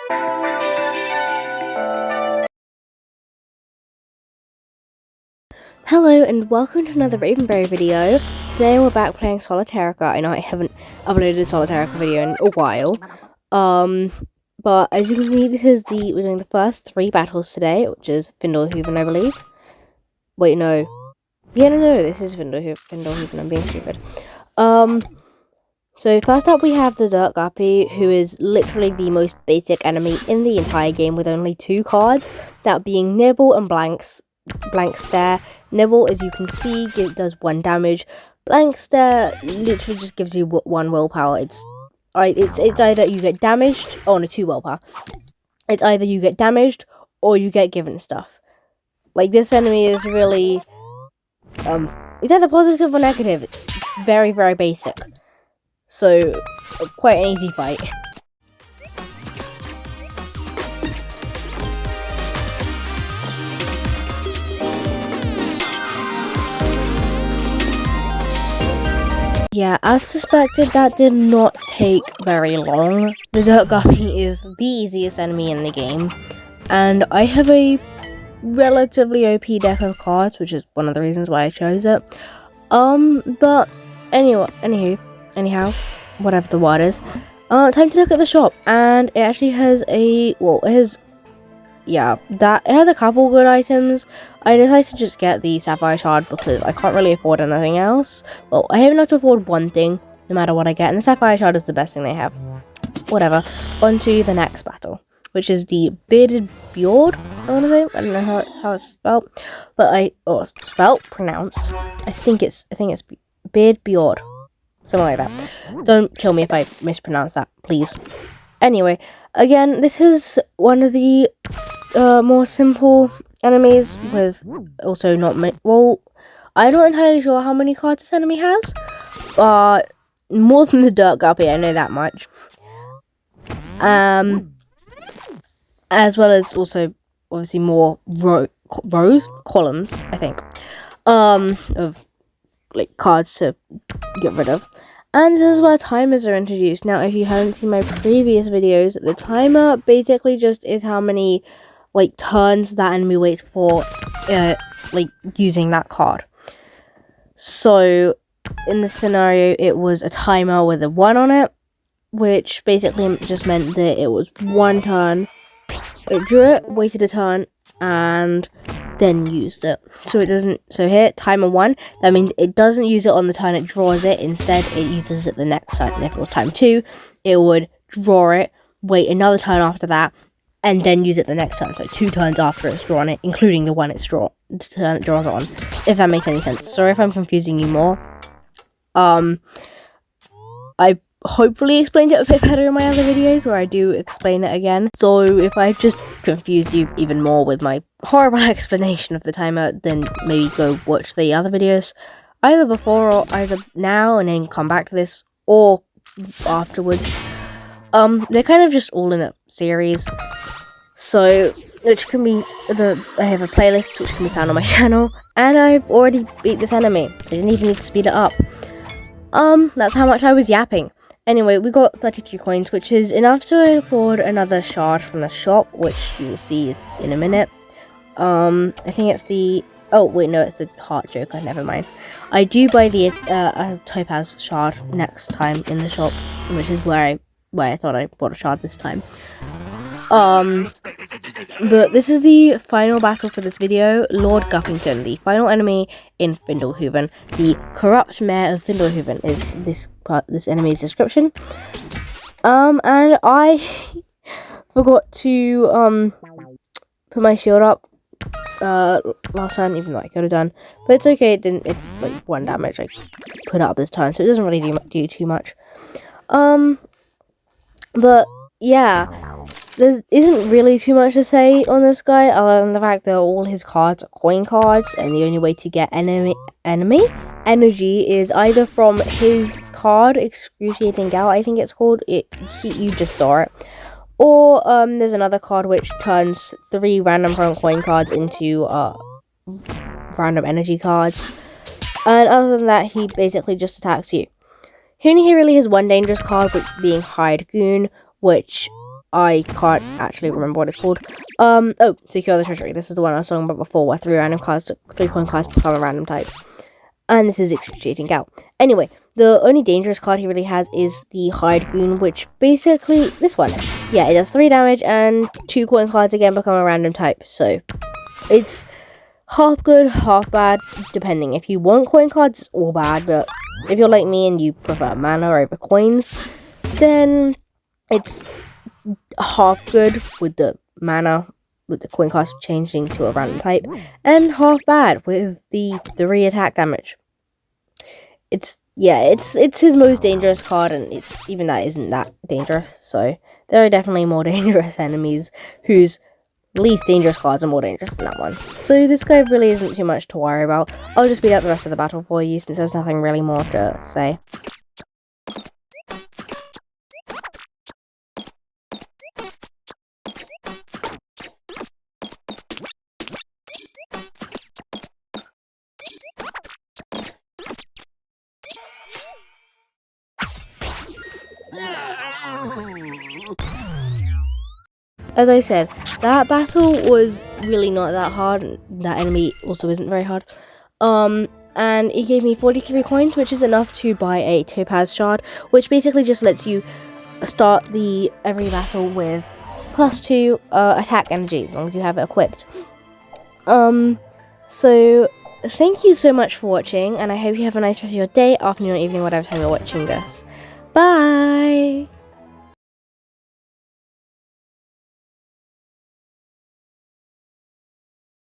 Hello and welcome to another Ravenberry video. Today we're back playing Solitairica. I know I haven't uploaded a Solitairica video in a while. But as you can see, we're doing the first 3 battles today, which is Findelhoven, I believe. Wait, no. Yeah, no, this is Findelhoven, I'm being stupid. So first up we have the Dirt Guppy, who is literally the most basic enemy in the entire game with only 2 cards, that being Nibble and Blank Stare. Nibble, as you can see, does 1 damage. Blank Stare literally just gives you 1 willpower. It's either you get damaged, 2 willpower. It's either you get damaged or you get given stuff. Like, this enemy is really, it's either positive or negative. It's very, very basic. So, quite an easy fight. Yeah, as suspected, that did not take very long. The Dirt Guppy is the easiest enemy in the game, and I have a relatively OP deck of cards, which is one of the reasons why I chose it. But anyhow, whatever the word is, time to look at the shop, and it actually has it has a couple good items. I decided to just get the Sapphire Shard because I can't really afford anything else. Well, I have enough to afford one thing, no matter what I get, and the Sapphire Shard is the best thing they have. Whatever. On to the next battle, which is the Bearded Fjord, I want to say. I don't know how it's spelled, but pronounced. I think it's Beard Fjord, something like that. Don't kill me if I mispronounce that, please. Anyway, again, this is one of the more simple enemies with also not many. Well, I'm not entirely sure how many cards this enemy has, but more than the Dirt Guppy, I know that much. As well as also obviously more columns, I think, of like cards to get rid of. And this is where timers are introduced. Now, if you haven't seen my previous videos, the timer basically just is how many turns that enemy waits before using that card. So in this scenario, it was a timer with a 1 on it, which basically just meant that it was 1 turn. It drew it, waited a turn, and then used it. So here, timer 1, that means it doesn't use it on the turn it draws it. Instead, it uses it the next turn. And if it was time 2, it would draw it, wait another turn after that, and then use it the next turn. So 2 turns after it's drawn it, including the one the turn it draws on, if that makes any sense. Sorry if I'm confusing you more. I hopefully explained it a bit better in my other videos where I do explain it again. So if I've just confused you even more with my horrible explanation of the timer, then maybe go watch the other videos either before or either now and then come back to this, or afterwards. They're kind of just all in a series, so which can be I have a playlist which can be found on my channel, and I've already beat this enemy. I didn't even need to speed it up. That's how much I was yapping. Anyway, we got 33 coins, which is enough to afford another shard from the shop, which you'll see is in a minute. I think it's the... Oh, wait, no, it's the Heart Joker, never mind. I do buy the Topaz shard next time in the shop, which is where I thought I bought a shard this time. But this is the final battle for this video. Lord Guppington, the final enemy in Findelhoven. The corrupt mayor of Findelhoven is this enemy's description. And I forgot to put my shield up last time, even though I could have done. But it's okay. It's like 1 damage I put up this time, so it doesn't really do too much. But yeah, there isn't really too much to say on this guy, other than the fact that all his cards are coin cards, and the only way to get energy is either from his card, Excruciating Gout, I think it's called. You just saw it. Or there's another card which turns 3 random prone coin cards into random energy cards. And other than that, he basically just attacks you. He only really has 1 dangerous card, which being Hired Goon, which I can't actually remember what it's called. Secure the treasury. This is the one I was talking about before, where 3 coin cards become a random type. And this is excruciating out. Anyway, the only dangerous card he really has is the Hide Goon, which basically, this one. Yeah, it does 3 damage, and 2 coin cards again become a random type. So, it's half good, half bad, depending. If you want coin cards, it's all bad, but if you're like me and you prefer mana over coins, then it's half good with the mana, with the coin cost changing to a random type, and half bad with the 3 attack damage. It's his most dangerous card, and it's even that isn't that dangerous. So there are definitely more dangerous enemies whose least dangerous cards are more dangerous than that one. So this guy really isn't too much to worry about. I'll just speed up the rest of the battle for you since there's nothing really more to say. As I said, that battle was really not that hard, and that enemy also isn't very hard. And it gave me 43 coins, which is enough to buy a topaz shard, which basically just lets you start every battle with +2 attack energy, as long as you have it equipped. So thank you so much for watching, and I hope you have a nice rest of your day, afternoon, or evening, whatever time you're watching this. Bye!